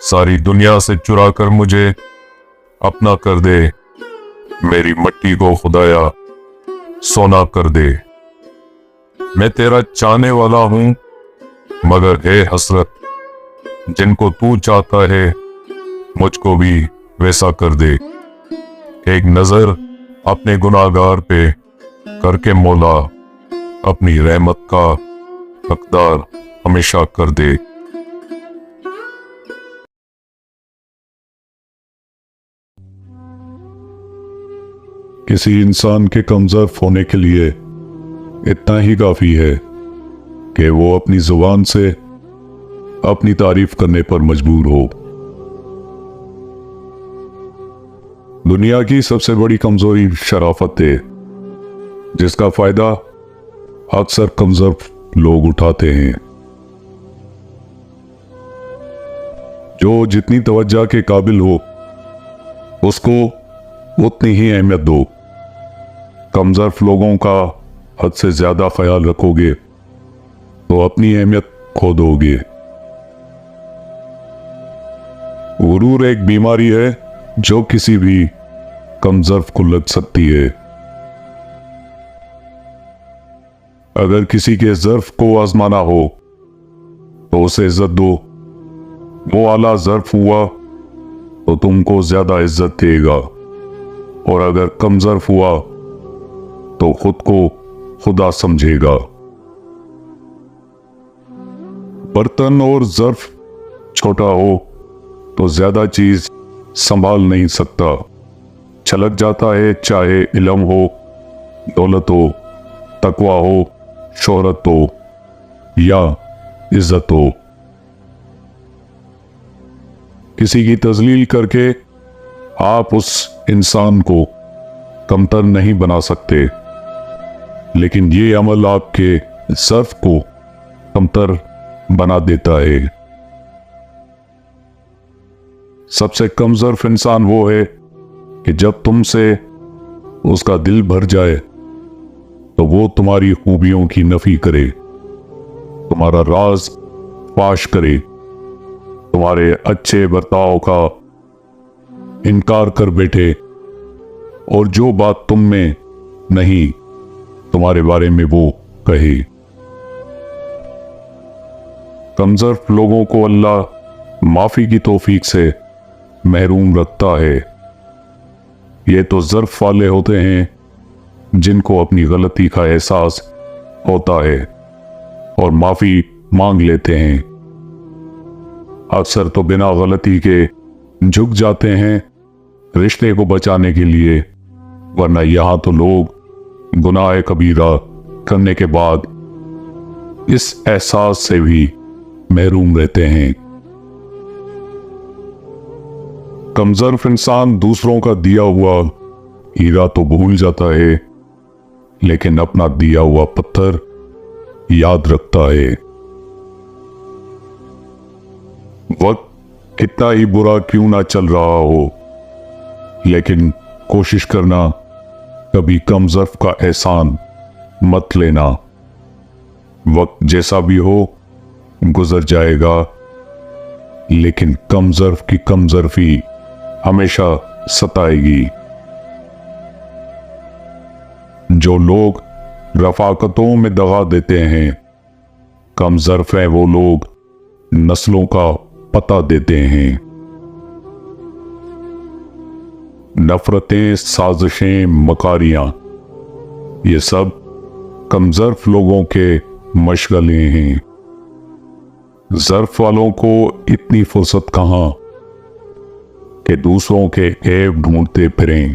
ساری دنیا سے چرا کر مجھے اپنا کر دے، میری مٹی کو خدایا سونا کر دے۔ میں تیرا چاہنے والا ہوں، مگر ہے حسرت، جن کو تو چاہتا ہے مجھ کو بھی ویسا کر دے۔ ایک نظر اپنے گناہگار پہ کر کے مولا، اپنی رحمت کا حقدار ہمیشہ کر دے۔ کسی انسان کے کمزرف ہونے کے لیے اتنا ہی کافی ہے کہ وہ اپنی زبان سے اپنی تعریف کرنے پر مجبور ہو۔ دنیا کی سب سے بڑی کمزوری شرافت ہے، جس کا فائدہ اکثر کمزرف لوگ اٹھاتے ہیں۔ جو جتنی توجہ کے قابل ہو اس کو اتنی ہی اہمیت دو۔ کمزرف لوگوں کا حد سے زیادہ خیال رکھو گے تو اپنی اہمیت کھو دو گے۔ غرور ایک بیماری ہے جو کسی بھی کمزرف کو لگ سکتی ہے۔ اگر کسی کے ظرف کو آزمانا ہو تو اسے عزت دو، وہ اعلیٰ ظرف ہوا تو تم کو زیادہ عزت دے گا، اور اگر کم ظرف ہوا تو خود کو خدا سمجھے گا۔ برتن اور ظرف چھوٹا ہو تو زیادہ چیز سنبھال نہیں سکتا، چھلک جاتا ہے، چاہے علم ہو، دولت ہو، تقوی ہو، شہرت ہو یا عزت ہو۔ کسی کی تذلیل کر کے آپ اس انسان کو کمتر نہیں بنا سکتے، لیکن یہ عمل آپ کے ظرف کو کمتر بنا دیتا ہے۔ سب سے کم ظرف انسان وہ ہے کہ جب تم سے اس کا دل بھر جائے تو وہ تمہاری خوبیوں کی نفی کرے، تمہارا راز فاش کرے، تمہارے اچھے برتاؤ کا انکار کر بیٹھے، اور جو بات تم میں نہیں تمہارے بارے میں وہ کہے۔ کمزرف لوگوں کو اللہ معافی کی توفیق سے محروم رکھتا ہے۔ یہ تو ظرف والے ہوتے ہیں جن کو اپنی غلطی کا احساس ہوتا ہے اور معافی مانگ لیتے ہیں۔ اکثر تو بنا غلطی کے جھک جاتے ہیں رشتے کو بچانے کے لیے، ورنہ یہاں تو لوگ گناہ کبیرہ کرنے کے بعد اس احساس سے بھی محروم رہتے ہیں۔ کمزرف انسان دوسروں کا دیا ہوا ہیرا تو بھول جاتا ہے، لیکن اپنا دیا ہوا پتھر یاد رکھتا ہے۔ وقت کتنا ہی برا کیوں نہ چل رہا ہو، لیکن کوشش کرنا کبھی کم ظرف کا احسان مت لینا۔ وقت جیسا بھی ہو گزر جائے گا، لیکن کم ظرف کی کم ظرفی ہمیشہ ستائے گی۔ جو لوگ رفاقتوں میں دغا دیتے ہیں، کم ظرف ہیں وہ لوگ نسلوں کا پتہ دیتے ہیں۔ نفرتیں، سازشیں، مکاریاں، یہ سب کم ظرف لوگوں کے مشغلے ہیں۔ ظرف والوں کو اتنی فرصت کہاں کہ دوسروں کے عیب ڈھونڈتے پھریں۔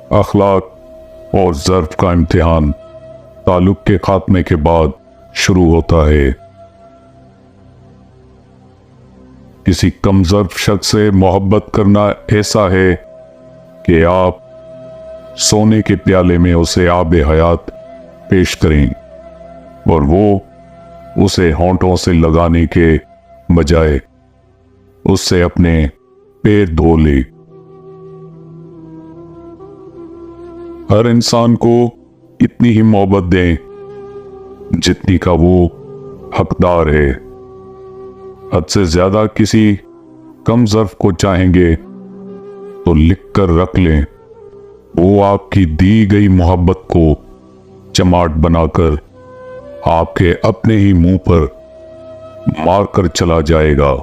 اخلاق اور ظرف کا امتحان تعلق کے خاتمے کے بعد شروع ہوتا ہے۔ کسی کم ظرف شخص سے محبت کرنا ایسا ہے کہ آپ سونے کے پیالے میں اسے آب حیات پیش کریں اور وہ اسے ہونٹوں سے لگانے کے بجائے اس سے اپنے پیر دھو لے۔ ہر انسان کو اتنی ہی محبت دیں جتنی کا وہ حقدار ہے۔ حد سے زیادہ کسی کم ظرف کو چاہیں گے تو لکھ کر رکھ لیں، وہ آپ کی دی گئی محبت کو چماٹ بنا کر آپ کے اپنے ہی منہ پر مار کر چلا جائے گا۔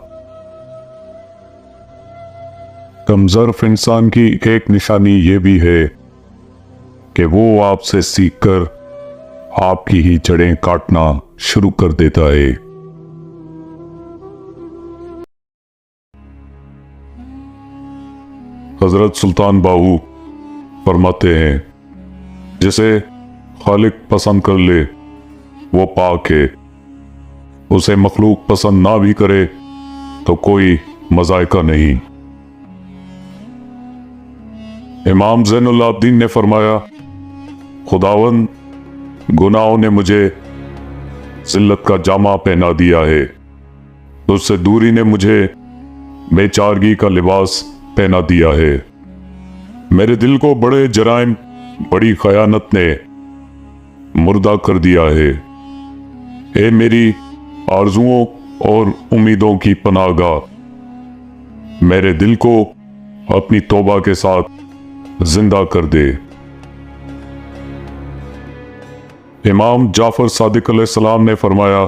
کم ظرف انسان کی ایک نشانی یہ بھی ہے کہ وہ آپ سے سیکھ کر آپ کی ہی جڑیں کاٹنا شروع کر دیتا ہے۔ حضرت سلطان باہو فرماتے ہیں، جسے خالق پسند کر لے وہ پاک ہے، اسے مخلوق پسند نہ بھی کرے تو کوئی مذائقہ نہیں۔ امام زین العابدین نے فرمایا، خداوند گناہوں نے مجھے ذلت کا جامہ پہنا دیا ہے، تجھ سے دوری نے مجھے بے چارگی کا لباس پہنا دیا ہے، میرے دل کو بڑے جرائم، بڑی خیانت نے مردہ کر دیا ہے۔ اے میری آرزوؤں اور امیدوں کی پناہ گاہ، میرے دل کو اپنی توبہ کے ساتھ زندہ کر دے۔ امام جعفر صادق علیہ السلام نے فرمایا،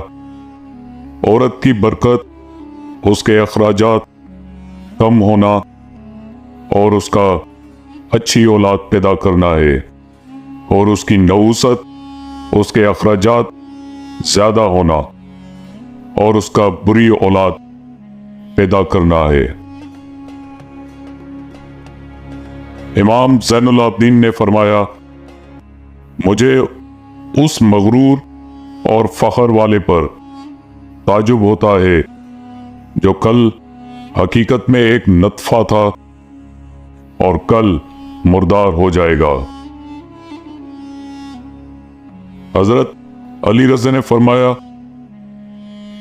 عورت کی برکت اس کے اخراجات کم ہونا اور اس کا اچھی اولاد پیدا کرنا ہے، اور اس کی نحوست اس کے اخراجات زیادہ ہونا اور اس کا بری اولاد پیدا کرنا ہے۔ امام زین العابدین نے فرمایا، مجھے اس مغرور اور فخر والے پر تعجب ہوتا ہے جو کل حقیقت میں ایک نطفہ تھا اور کل مردار ہو جائے گا۔ حضرت علی رضا نے فرمایا،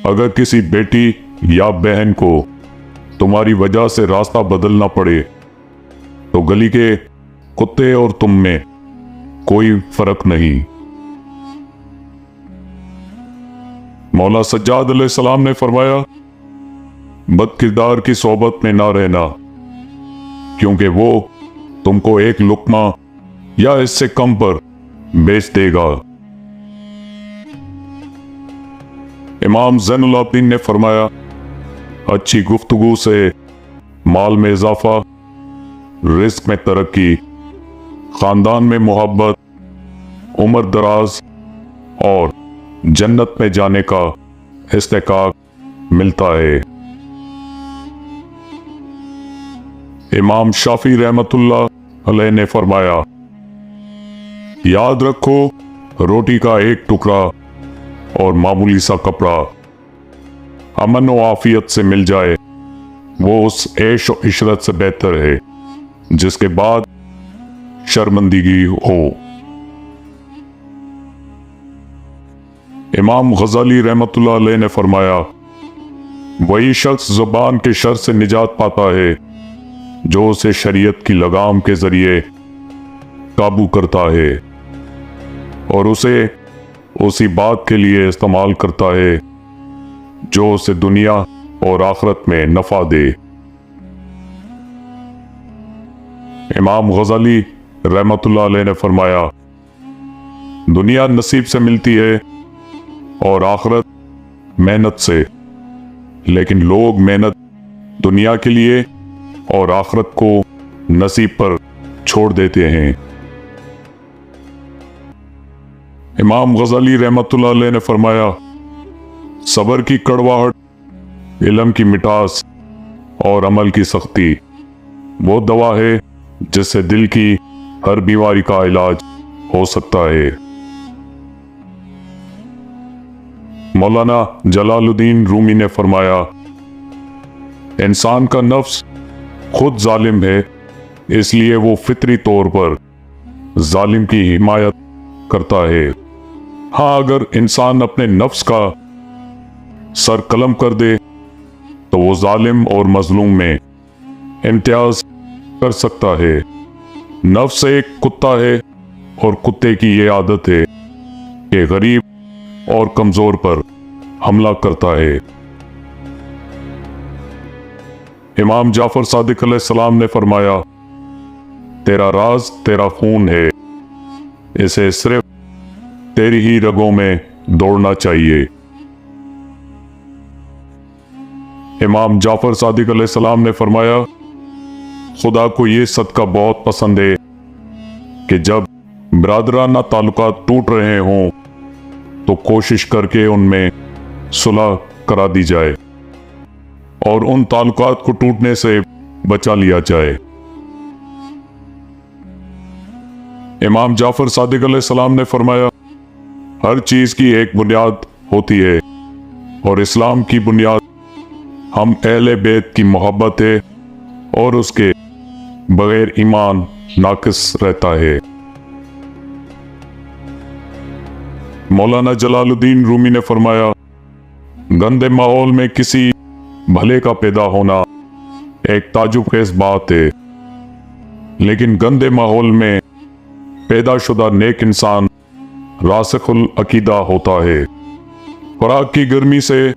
اگر کسی بیٹی یا بہن کو تمہاری وجہ سے راستہ بدلنا پڑے تو گلی کے کتے اور تم میں کوئی فرق نہیں۔ مولا سجاد علیہ السلام نے فرمایا، بد کردار کی صحبت میں نہ رہنا، کیونکہ وہ تم کو ایک لقمہ یا اس سے کم پر بیچ دے گا۔ امام زین العابدین نے فرمایا، اچھی گفتگو سے مال میں اضافہ، رزق میں ترقی، خاندان میں محبت، عمر دراز اور جنت میں جانے کا استحقاق ملتا ہے۔ امام شافعی رحمت اللہ علیہ نے فرمایا، یاد رکھو روٹی کا ایک ٹکڑا اور معمولی سا کپڑا امن و عافیت سے مل جائے وہ اس عیش و عشرت سے بہتر ہے جس کے بعد شرمندگی ہو۔ امام غزالی رحمت اللہ علیہ نے فرمایا، وہی شخص زبان کے شر سے نجات پاتا ہے جو اسے شریعت کی لگام کے ذریعے قابو کرتا ہے اور اسے اسی بات کے لیے استعمال کرتا ہے جو اسے دنیا اور آخرت میں نفع دے۔ امام غزالی رحمت اللہ علیہ نے فرمایا، دنیا نصیب سے ملتی ہے اور آخرت محنت سے، لیکن لوگ محنت دنیا کے لیے اور آخرت کو نصیب پر چھوڑ دیتے ہیں۔ امام غزالی رحمت اللہ علیہ نے فرمایا، صبر کی کڑواہٹ، علم کی مٹاس اور عمل کی سختی وہ دوا ہے جس سے دل کی ہر بیماری کا علاج ہو سکتا ہے۔ مولانا جلال الدین رومی نے فرمایا، انسان کا نفس خود ظالم ہے، اس لیے وہ فطری طور پر ظالم کی حمایت کرتا ہے۔ ہاں، اگر انسان اپنے نفس کا سر قلم کر دے تو وہ ظالم اور مظلوم میں امتیاز کر سکتا ہے۔ نفس ایک کتا ہے اور کتے کی یہ عادت ہے کہ غریب اور کمزور پر حملہ کرتا ہے۔ امام جعفر صادق علیہ السلام نے فرمایا تیرا راز تیرا خون ہے، اسے صرف تیری ہی رگوں میں دوڑنا چاہیے۔ امام جعفر صادق علیہ السلام نے فرمایا خدا کو یہ صدقہ بہت پسند ہے کہ جب برادرانہ تعلقات ٹوٹ رہے ہوں تو کوشش کر کے ان میں صلح کرا دی جائے اور ان تعلقات کو ٹوٹنے سے بچا لیا جائے۔ امام جعفر صادق علیہ السلام نے فرمایا ہر چیز کی ایک بنیاد ہوتی ہے اور اسلام کی بنیاد ہم اہل بیت کی محبت ہے اور اس کے بغیر ایمان ناقص رہتا ہے۔ مولانا جلال الدین رومی نے فرمایا گندے ماحول میں کسی بھلے کا پیدا ہونا ایک تعجب خیز بات ہے، لیکن گندے ماحول میں پیدا شدہ نیک انسان راسخ العقیدہ ہوتا ہے۔ خوراک کی گرمی سے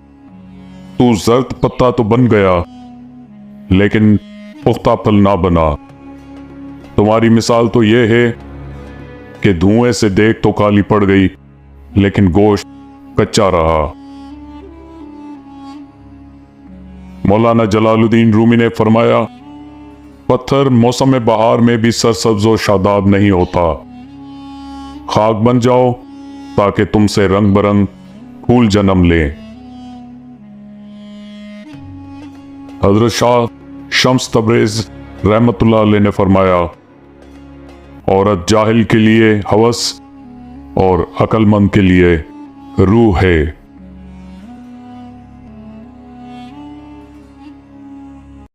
تو زرد پتا تو بن گیا لیکن پختہ پھل نہ بنا۔ تمہاری مثال تو یہ ہے کہ دھوئیں سے دیگ تو کالی پڑ گئی لیکن گوشت کچا رہا۔ مولانا جلال الدین رومی نے فرمایا پتھر موسم بہار میں بھی سرسبز و شاداب نہیں ہوتا، خاک بن جاؤ تاکہ تم سے رنگ برنگ پھول جنم لیں۔ حضرت شاہ شمس تبریز رحمت اللہ علیہ نے فرمایا عورت جاہل کے لیے ہوس اور عقل مند کے لیے روح ہے۔